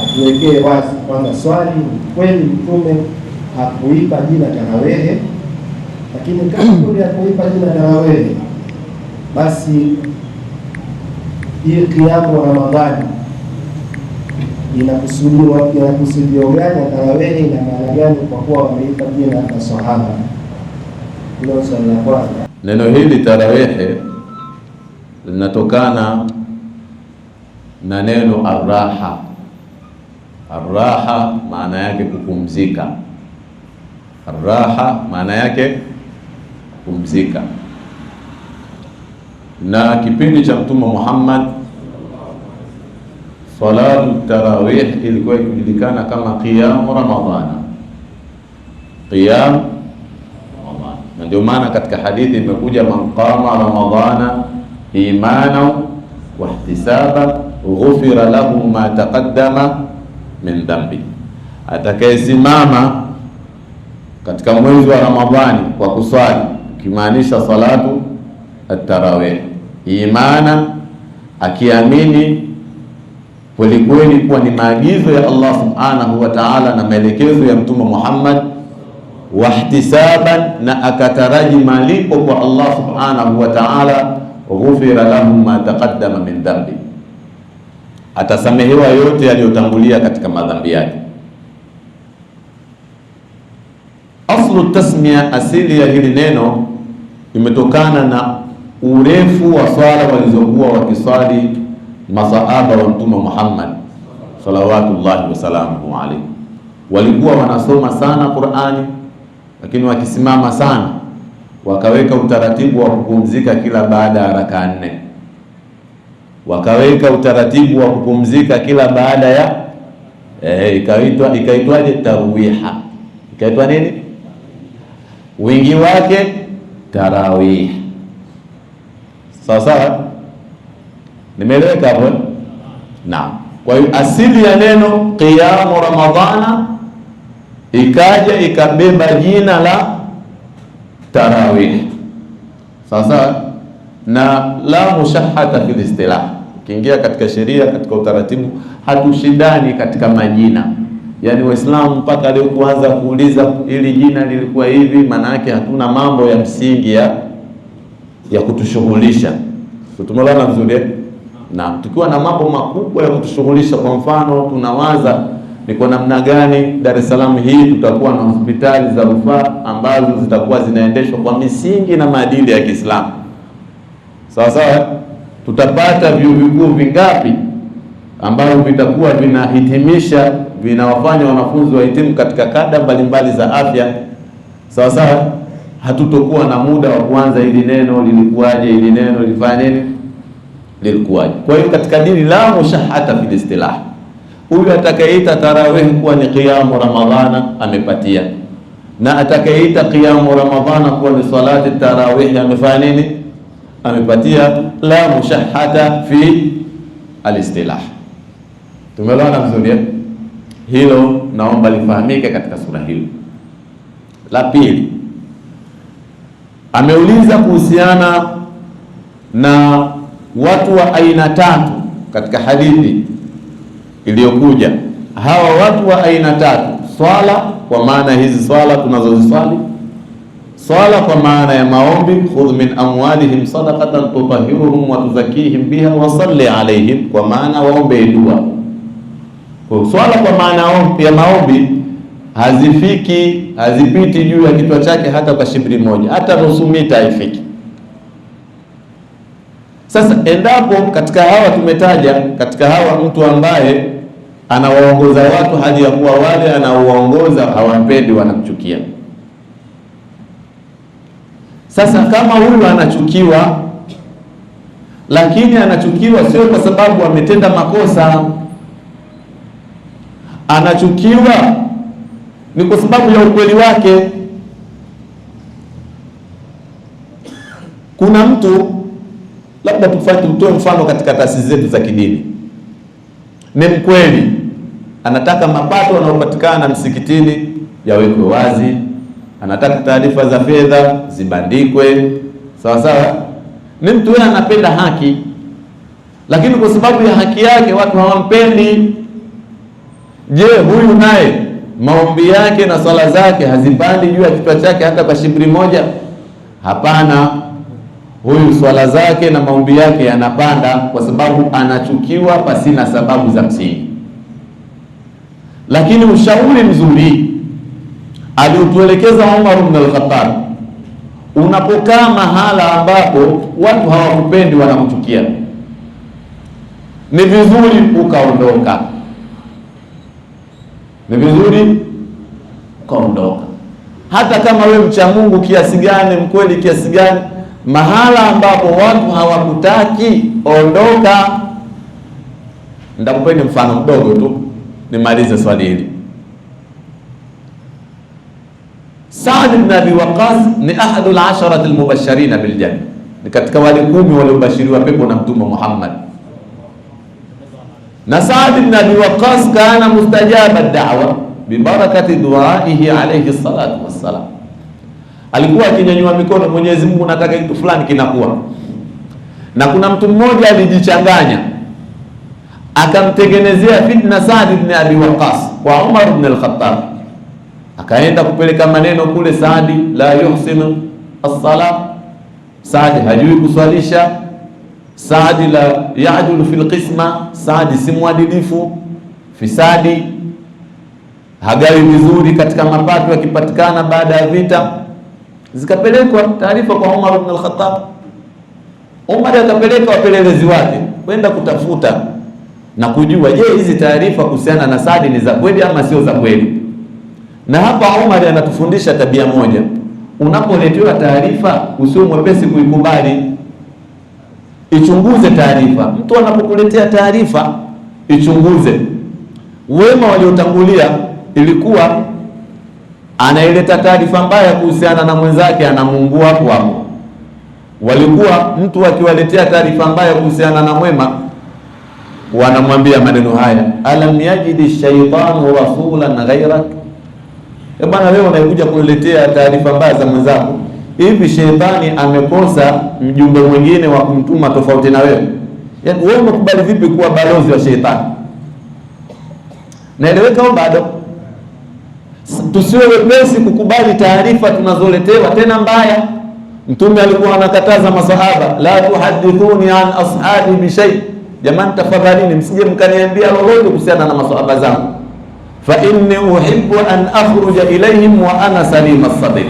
atuwekee wazi kwamba swali kweli Mtume hakuipa jina tarawehe, lakini kama kweli hakuipa jina tarawehe, basi hii kiamu Ramadhani inakusudio gani? Tarawehe ina maana gani kwa kuwa wameipa jina la sahaba? Hilo swali la kwanza. Neno hili tarawehe linatokana na neno arraha. Arraha maana yake kupumzika. Arraha maana yake kupumzika. Na kipindi cha Mtume Muhammad, salatu tarawih ilikuwa ikijulikana kama qiyam Ramadhana. Qiyam Ramadhana. Na ndio maana katika hadithi imekuja man qama Ramadhana imanan wa ihtisaba ghufira lahu ma taqaddama min dhambi. Atakayesimama katika mwezi wa Ramadhani kwa kuswali, kimaanisha salatu at-tarawih, imana, akiamini kweli kweli kuwa ni maagizo ya Allah subhanahu wa ta'ala na maelekezo ya Mtume Muhammad, wahtisaban, na akataraji malipo kwa Allah subhanahu wa ta'ala, ghufira lahu ma taqaddama min dhambi, atasamehewa yote yaliyotangulia katika madhambi yake. Aslu tasmiya, asili ya hili neno imetokana na urefu wa swala walizokuwa wakiswali masahaba wa Mtume Muhammad salawatullahi wasalamuhu alayhi. Walikuwa wanasoma sana Qur'ani, lakini wakisimama sana, wakaweka utaratibu wa kupumzika kila baada ya rakaa 4. Wakaweka utaratibu wa kupumzika kila baada ya ikaitwaje? Tarwiha. Ikaitwa nini? Wingi wake tarawih. Sawa, nimeeleweka hapo? Naam. Kwa hiyo asili ya neno qiyamu Ramadhana ikaja ikabeba jina la tarawih. Sasa na la mushahhata fil istilah, kiingia katika sheria, katika utaratibu, hatushindani katika majina. Yaani Waislamu mpaka leo kuanza kuuliza ili jina lilikuwa hivi, maana yake hatuna mambo ya msingi ya kutushughulisha. Tumeelewana vizuri? Na tukiwa na mambo makubwa ya kutushughulisha, kwa mfano tunawaza ni kwa namna gani Dar es Salaam hii tutakuwa na hospitali za rufaa ambazo zitakuwa zinaendeshwa kwa misingi na maadili ya Kiislamu. Sawa, tutapata vyuo vikuu vingapi ambavyo vitakuwa vinahitimisha, vinawafanya wanafunzi wahitimu katika kada mbalimbali za afya. Sawa, hatutokuwa na muda wa kuanza ili neno lilikuwaje, ili neno lilifanya nini, lilikuwaje. Kwa hiyo katika dini la mushahhata fil istilah, huyu atakayeita tarawih kuwa ni qiyamu Ramadhana amepatia, na atakayeita qiyamu Ramadhana kuwa ni salati tarawih amefanya nini, amepatia. La mushahhata fi al-istilah. Tumeelewana vizuri? Hilo naomba lifahamike katika sura hili. La pili, ameuliza kuhusiana na watu wa aina 3 katika hadithi iliyokuja. Hawa watu wa aina 3, swala kwa maana hizi swala tunazoziswali, swala kwa maana ya maombi, khudh min amwalihim sadaqatan tutahhiruhum wa tuzakkihim biha wa salli alayhim, kwa maana waombe dua. Kwa swala kwa maana ya maombi hazipiti juu ya kichwa chake hata kwa shibri moja, hata nusu mita haifiki. Sasa endapo katika hawa tumetaja, katika hawa mtu ambaye anawaongoza watu hadi ya kuwa wale anaowaongoza hawampendi, wanamchukia. Sasa kama huyu anachukiwa, lakini anachukiwa sio kwa sababu ametenda makosa, anachukiwa ni kwa sababu ya ukweli wake. Kuna mtu, labda tutoe mfano katika taasisi zetu za kidini, ni mkweli, anataka mapato yanayopatikana msikitini yawekwe wazi, anataka taarifa za fedha zibandikwe sawa sawa. Ni mtu yeye anapenda haki, lakini kwa sababu ya haki yake watu hawampendi. Je, huyu naye maombi yake na sala zake hazipandi juu ya kichwa chake hata kwa shibri moja? Hapana, huyu swala zake na maombi yake yanapanda kwa sababu anachukiwa pasina sababu za msingi. Lakini ushauri mzuri aliotuelekeza Umar ibn al-Khattab, unapokaa mahala ambapo watu hawakupendi, wanakuchukia, ni vizuri ukaondoka. Ni vizuri ukaondoka, hata kama we mcha Mungu kiasi gani, mkweli kiasi gani, mahala ambapo watu hawakutaki, ondoka. Nitakupeni mfano mdogo tu nimalize swali hili. Saad ibn Abi Waqqas ni ahadul asharati almubashirina bil janna, ni katika wale 10 waliobashiriwa pepo na Mtume Muhammad. Na Saad ibn Abi Waqqas kana mustajaba ad-da'wa bi barakati du'aihi alayhi salatu wassalam, alikuwa akinyanyua mikono, Mwenyezi Mungu nataka kitu fulani kinakuwa. Na kuna mtu mmoja alijichanganya akamtengenezea fitna Saad ibn Abi Waqqas kwa Umar ibn al-Khattab, akaenda kupeleka maneno kule, Saadi la yuhsinu as-salat, Saadi hajui kuswalisha, Saadi la ya'dulu fil qisma, Saadi si mwadilifu, fisadi, hagawi vizuri katika mapato yakipatikana baada ya vita. Zikapelekwa taarifa kwa Umar ibn al-Khattab. Umar akapeleka wapelelezi wake kwenda kutafuta na kujua, je, hizi taarifa kuhusiana na Saadi ni za kweli ama sio za kweli? Na hapa Umar anatufundisha tabia moja, unapoletewa taarifa usio mwepesi kuikubali, ichunguze taarifa. Mtu anapokuletea taarifa ichunguze. Wema waliotangulia ilikuwa anaileta taarifa mbaya kuhusiana na mwenzake, anamuungua hapo hapo. Walikuwa mtu akiwaletea taarifa mbaya kuhusiana na mwema, wanamwambia maneno haya, alam yajidi shaytanu rasulan ghayrak, bwana wewe unakuja kuniletea taarifa mbaya za mwenzako, hivi shetani amekosa mjumbe mwingine wa kumtuma tofauti na wewe? Yaani wewe umekubali vipi kuwa balozi wa shetani? Naeleweka au bado? Tusiwe wepesi kukubali taarifa tunazoletewa, tena mbaya. Mtume alikuwa anakataza masahaba, la tuhadithuni an ashabi bi shay, jamani tafadhalini msije mkaniambia lolote kuhusiana na masahaba zangu, fa inni uhibbu an akhruja ilayhim wa ana salima sadri,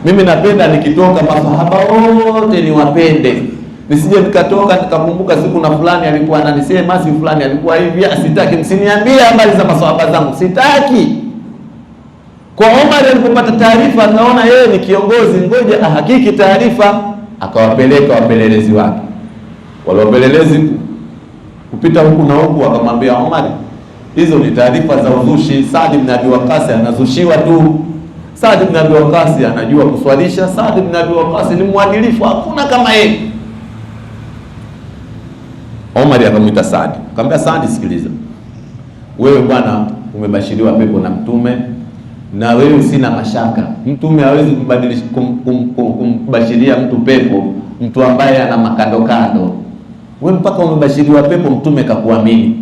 mimi napenda nikitoka masahaba wote niwapende, nisije nikatoka nikakumbuka siku na fulani alikuwa ananisema, si fulani alikuwa hivi. Sitaki msiniambie habari za masahaba zangu, sitaki. Kwa Umar alipopata taarifa akaona yeye ni kiongozi, ngoja ahakiki taarifa, akawapeleka wapelelezi wake. Wale wapelelezi kupita huku na huku akamwambia Umar, hizo ni taarifa za uzushi, Saad ibn Abi Waqqas anazushiwa tu. Saad ibn Abi Waqqas anajua kuswalisha, Saad ibn Abi Waqqas ni mwadilifu, hakuna kama yeye. Umar akamwita Saad, akamwambia Saad, sikiliza, wewe bwana umebashiriwa pepo na Mtume, na wewe sina mashaka, Mtume hawezi kubadilisha kumbashiria mtu pepo mtu ambaye ana makando kando. Wewe mpaka umebashiriwa pepo, Mtume kakuamini.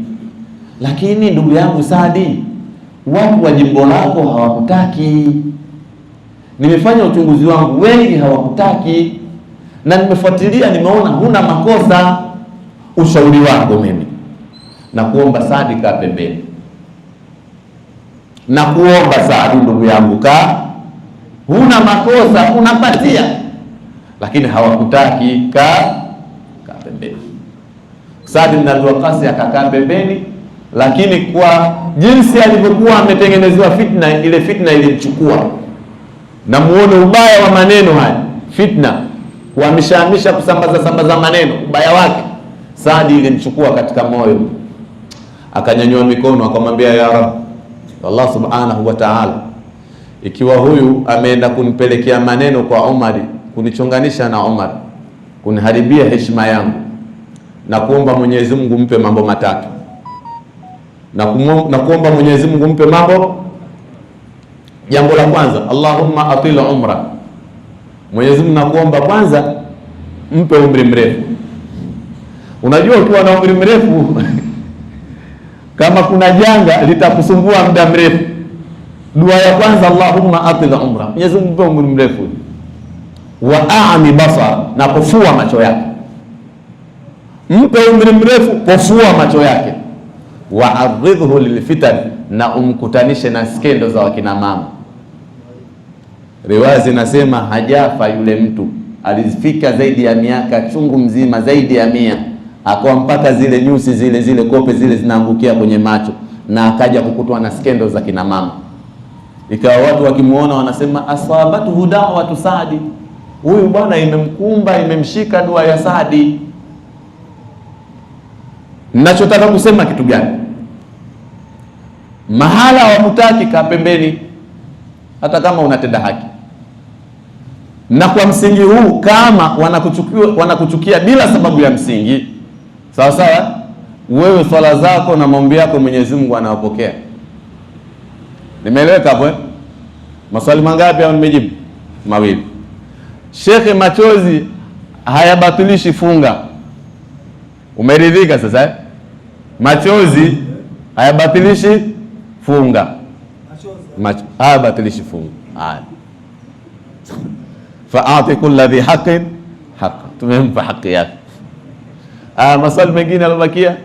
Lakini ndugu yangu Saadi, watu wa jimbo lako hawakutaki. Nimefanya uchunguzi wangu, wengi hawakutaki, na nimefuatilia, nimeona huna makosa. Ushauri wako mimi na kuomba Saadi, kaa pembeni, na kuomba Saadi ndugu yangu, kaa, huna makosa, unapatia, lakini hawakutaki, kaa pembeni. Saadi ibn Abi Waqqas akakaa pembeni, lakini kwa jinsi alivyokuwa ametengenezewa fitna, ile fitna ilimchukua. Na muone ubaya wa maneno haya, fitna kuhamisha kusambaza maneno, ubaya wake. Saadi ilimchukua katika moyo, akanyanyua mikono akamwambia, ya Rabb, Allah subhanahu wa ta'ala, ikiwa huyu ameenda kunipelekea maneno kwa Umar, kunichonganisha na Umar, kuniharibia heshima yangu, na kuomba Mwenyezi Mungu mpe mambo matatu, na kuomba Mwenyezi Mungu mpe mambo. Jambo la kwanza, Allahumma atil umra, Mwenyezi Mungu nakuomba kwanza mpe umri mrefu. Unajua ukiwa na umri mrefu kama kuna janga litakusumbua muda mrefu, dua ya kwanza, Allahumma atil umra, Mwenyezi Mungu mpe umri mrefu, wa a'mi basar, na pofua macho yake, mpe umri mrefu, pofua macho yake, wa aridhhu lilfitan, na umkutanishe na skendo za wakina mama. Riwaya zinasema hajafa yule mtu, alifika zaidi ya miaka chungu mzima, zaidi ya 100, akawa mpaka zile nyusi zile kope zile zinaangukia kwenye macho, na akaja kukutwa na skendo za kina mama. Ikawa watu wakimuona wanasema asabatuhu da'watu Saadi, huyu bwana imemkumba, imemshika dua ya Saadi. Ninachotaka kusema kitu gani? Mahala hawakutaki, kaa pembeni, hata kama unatenda haki. Na kwa msingi huu, kama wanakuchukia bila sababu ya msingi, sawa sawa, wewe swala zako na maombi yako Mwenyezi Mungu anawapokea. Nimeeleweka hapo eh? Maswali mangapi au nimejibu? Mawili. Shekhe, machozi hayabatilishi funga. Umeridhika sasa eh? Machozi hayabatilishi funga. Hayabatilishi funga. Haya. Fa'ati kulli dhi haqqin haqqa. Tumempa haki yake. Maswali mengine yalobakia?